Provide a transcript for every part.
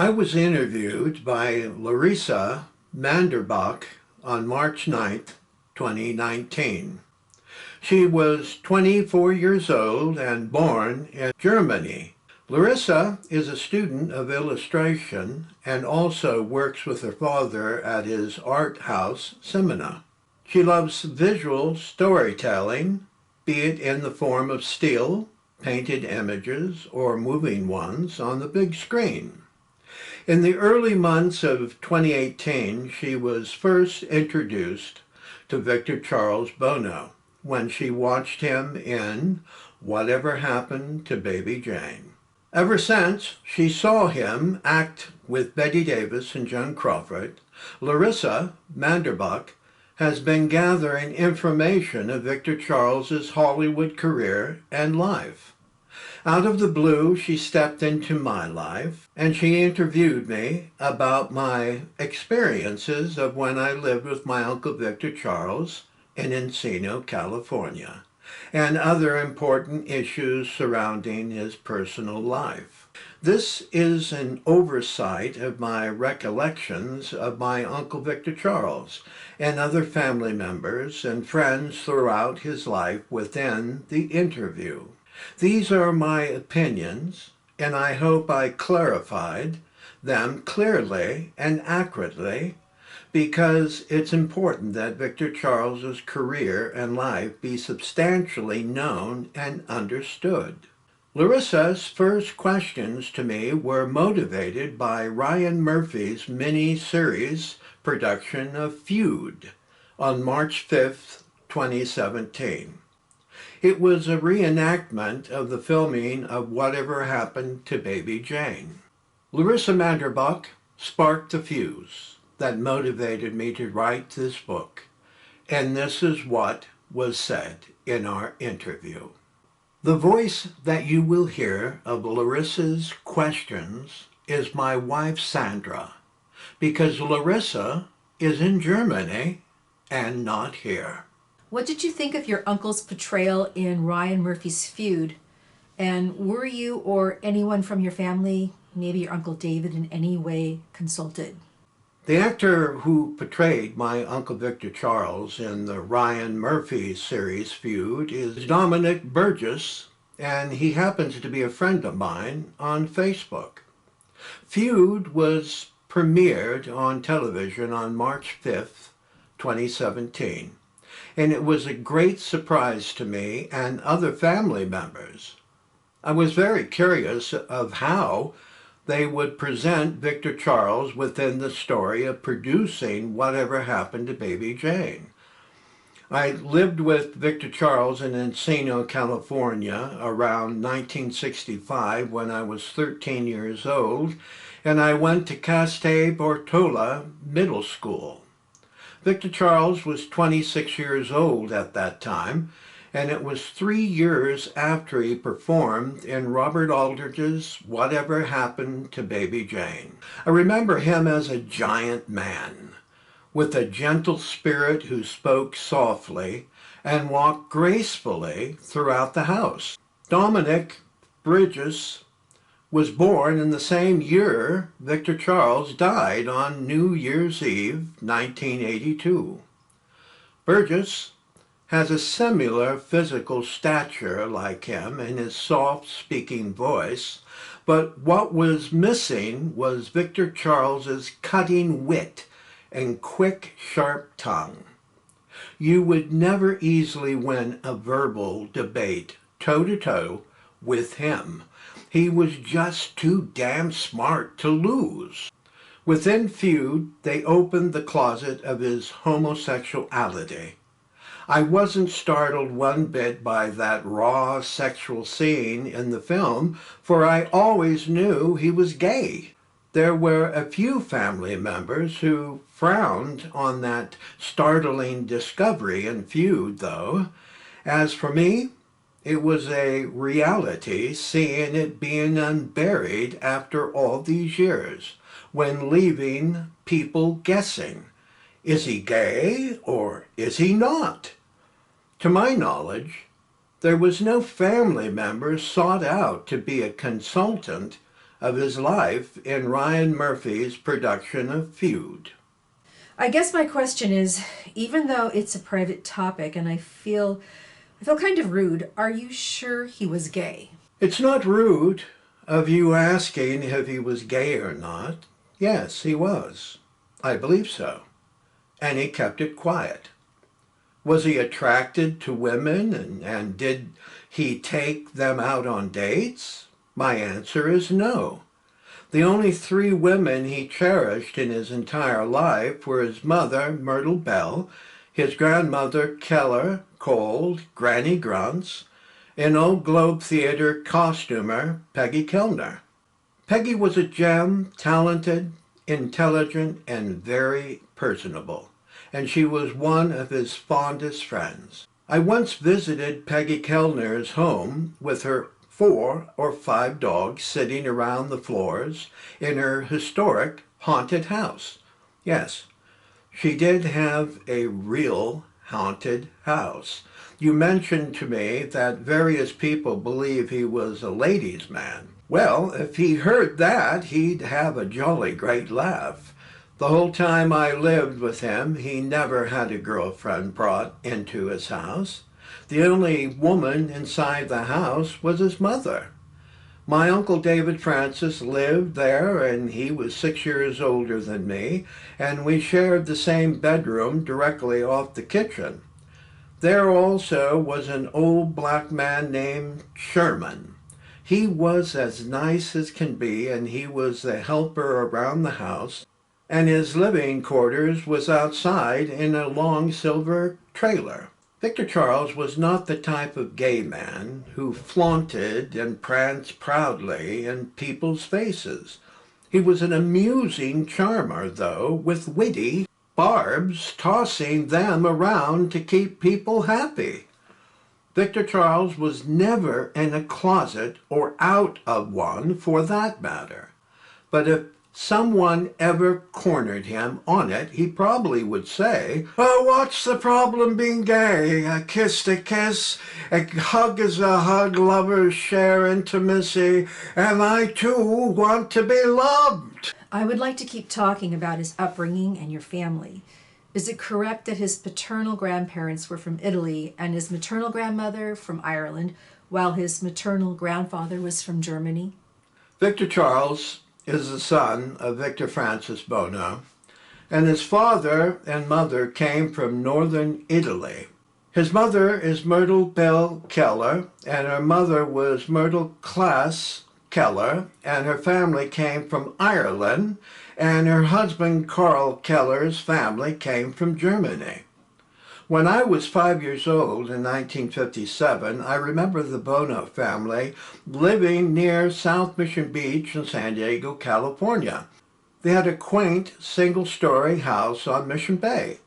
I was interviewed by Larissa Manderbach on March 9th, 2019. She was 24 years old and born in Germany. Larissa is a student of illustration and also works with her father at his art house seminar. She loves visual storytelling, be it in the form of still, painted images, or moving ones on the big screen. In the early months of 2018, she was first introduced to Victor Charles Buono when she watched him in Whatever Happened to Baby Jane. Ever since she saw him act with Betty Davis and Joan Crawford, Larissa Manderbach has been gathering information of Victor Charles's Hollywood career and life. Out of the blue, she stepped into my life and she interviewed me about my experiences of when I lived with my Uncle Victor Charles in Encino, California, and other important issues surrounding his personal life. This is an oversight of my recollections of my Uncle Victor Charles and other family members and friends throughout his life within the interview. These are my opinions, and I hope I clarified them clearly and accurately because it's important that Victor Charles's career and life be substantially known and understood. Larissa's first questions to me were motivated by Ryan Murphy's mini-series production of Feud on March 5th, 2017. It was a reenactment of the filming of Whatever Happened to Baby Jane. Larissa Manderbach sparked the fuse that motivated me to write this book, and this is what was said in our interview. The voice that you will hear of Larissa's questions is my wife Sandra, because Larissa is in Germany and not here. What did you think of your uncle's portrayal in Ryan Murphy's Feud? And were you or anyone from your family, maybe your Uncle David, in any way consulted? The actor who portrayed my Uncle Victor Charles in the Ryan Murphy series Feud is Dominic Burgess, and he happens to be a friend of mine on Facebook. Feud was premiered on television on March 5th, 2017. And it was a great surprise to me and other family members. I was very curious of how they would present Victor Charles within the story of producing Whatever Happened to Baby Jane. I lived with Victor Charles in Encino, California around 1965 when I was 13 years old, and I went to Castel Bortola Middle School. Victor Charles was 26 years old at that time, and it was 3 years after he performed in Robert Aldrich's Whatever Happened to Baby Jane. I remember him as a giant man, with a gentle spirit who spoke softly and walked gracefully throughout the house. Dominic Burgess was born in the same year Victor Charles died on New Year's Eve, 1982. Burgess has a similar physical stature like him and his soft-speaking voice, but what was missing was Victor Charles's cutting wit and quick, sharp tongue. You would never easily win a verbal debate toe-to-toe with him. He was just too damn smart to lose. Within Feud, they opened the closet of his homosexuality. I wasn't startled one bit by that raw sexual scene in the film, for I always knew he was gay. There were a few family members who frowned on that startling discovery in Feud, though. As for me, it was a reality seeing it being unburied after all these years, when leaving people guessing, is he gay or is he not? To my knowledge, there was no family member sought out to be a consultant of his life in Ryan Murphy's production of Feud. I guess my question is, even though it's a private topic and I feel kind of rude, are you sure he was gay? It's not rude of you asking if he was gay or not. Yes, he was. I believe so. And he kept it quiet. Was he attracted to women and did he take them out on dates? My answer is no. The only three women he cherished in his entire life were his mother, Myrtle Bell, his grandmother, Keller Cold, Granny Grunts, and Old Globe Theater costumer, Peggy Kellner. Peggy was a gem, talented, intelligent, and very personable, and she was one of his fondest friends. I once visited Peggy Kellner's home with her 4 or 5 dogs sitting around the floors in her historic haunted house. Yes, she did have a real haunted house. You mentioned to me that various people believe he was a ladies' man. Well, if he heard that, he'd have a jolly great laugh. The whole time I lived with him, he never had a girlfriend brought into his house. The only woman inside the house was his mother. My Uncle David Francis lived there, and he was 6 years older than me, and we shared the same bedroom directly off the kitchen. There also was an old black man named Sherman. He was as nice as can be, and he was the helper around the house, and his living quarters was outside in a long silver trailer. Victor Charles was not the type of gay man who flaunted and pranced proudly in people's faces. He was an amusing charmer, though, with witty barbs, tossing them around to keep people happy. Victor Charles was never in a closet or out of one, for that matter. But if someone ever cornered him on it, he probably would say, "Oh, what's the problem being gay? A kiss to kiss, a hug is a hug, lovers share intimacy, and I too want to be loved." I would like to keep talking about his upbringing and your family. Is it correct that his paternal grandparents were from Italy and his maternal grandmother from Ireland, while his maternal grandfather was from Germany? Victor Charles is the son of Victor Francis Buono, and his father and mother came from northern Italy. His mother is Myrtle Bell Keller, and her mother was Myrtle Class Keller, and her family came from Ireland, and her husband Carl Keller's family came from Germany. When I was 5 years old in 1957, I remember the Buono family living near South Mission Beach in San Diego, California. They had a quaint single-story house on Mission Bay.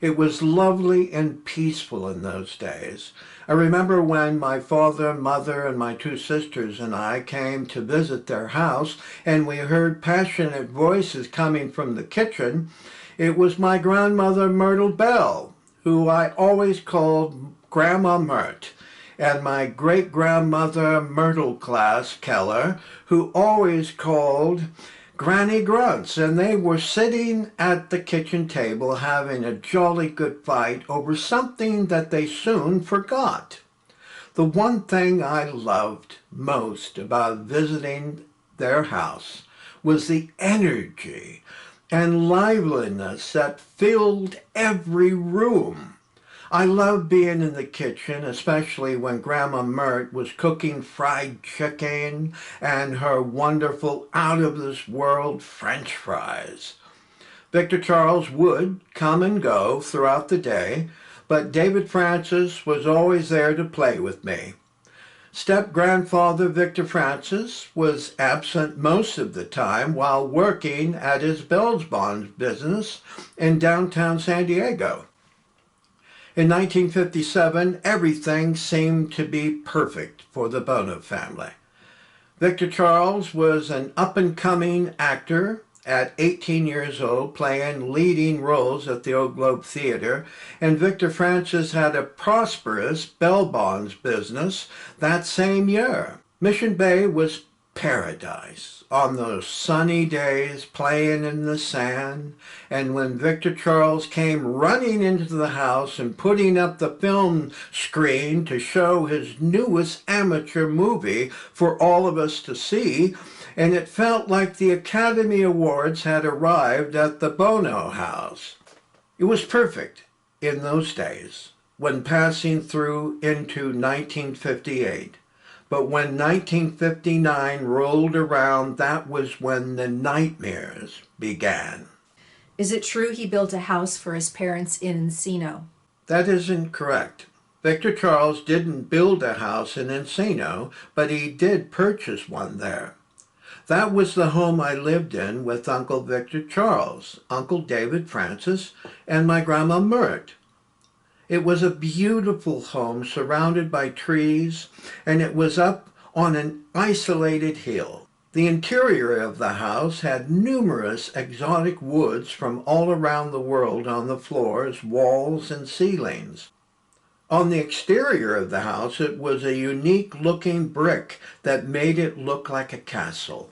It was lovely and peaceful in those days. I remember when my father, mother, and my 2 sisters and I came to visit their house and we heard passionate voices coming from the kitchen. It was my grandmother, Myrtle Bell, who I always called Grandma Myrt, and my great-grandmother, Myrtle Class Keller, who always called Granny Grunts, and they were sitting at the kitchen table having a jolly good fight over something that they soon forgot. The one thing I loved most about visiting their house was the energy and liveliness that filled every room. I loved being in the kitchen, especially when Grandma Myrt was cooking fried chicken and her wonderful out-of-this-world French fries. Victor Charles would come and go throughout the day, but David Francis was always there to play with me. Step-grandfather Victor Francis was absent most of the time while working at his Bells Bonds business in downtown San Diego. In 1957, everything seemed to be perfect for the Buono family. Victor Charles was an up-and-coming actor at 18 years old, playing leading roles at the Old Globe Theater, and Victor Francis had a prosperous Bell Bonds business that same year. Mission Bay was paradise on those sunny days playing in the sand. And when Victor Charles came running into the house and putting up the film screen to show his newest amateur movie for all of us to see, and it felt like the Academy Awards had arrived at the Buono house. It was perfect in those days when passing through into 1958. But when 1959 rolled around, that was when the nightmares began. Is it true he built a house for his parents in Encino? That isn't correct. Victor Charles didn't build a house in Encino, but he did purchase one there. That was the home I lived in with Uncle Victor Charles, Uncle David Francis, and my Grandma Mert. It was a beautiful home surrounded by trees, and it was up on an isolated hill. The interior of the house had numerous exotic woods from all around the world on the floors, walls, and ceilings. On the exterior of the house, it was a unique-looking brick that made it look like a castle.